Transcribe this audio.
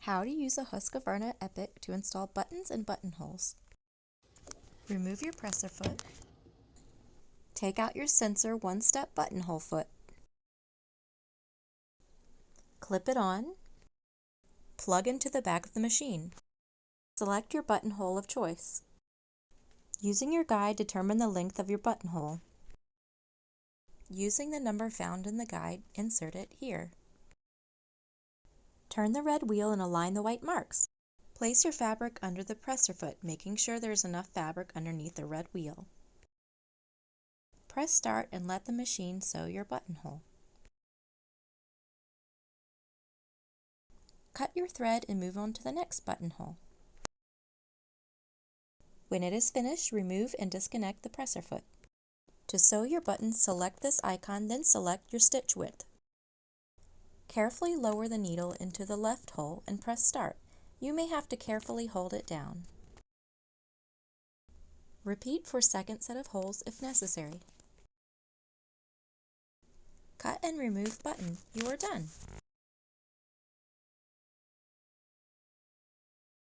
How to use a Husqvarna Epic to install buttons and buttonholes. Remove your presser foot. Take out your sensor one-step buttonhole foot. Clip it on. Plug into the back of the machine. Select your buttonhole of choice. Using your guide, determine the length of your buttonhole. Using the number found in the guide, insert it here. Turn the red wheel and align the white marks. Place your fabric under the presser foot, making sure there is enough fabric underneath the red wheel. Press start and let the machine sew your buttonhole. Cut your thread and move on to the next buttonhole. When it is finished, remove and disconnect the presser foot. To sew your buttons, select this icon, then select your stitch width. Carefully lower the needle into the left hole and press start. You may have to carefully hold it down. Repeat for second set of holes if necessary. Cut and remove button. You are done.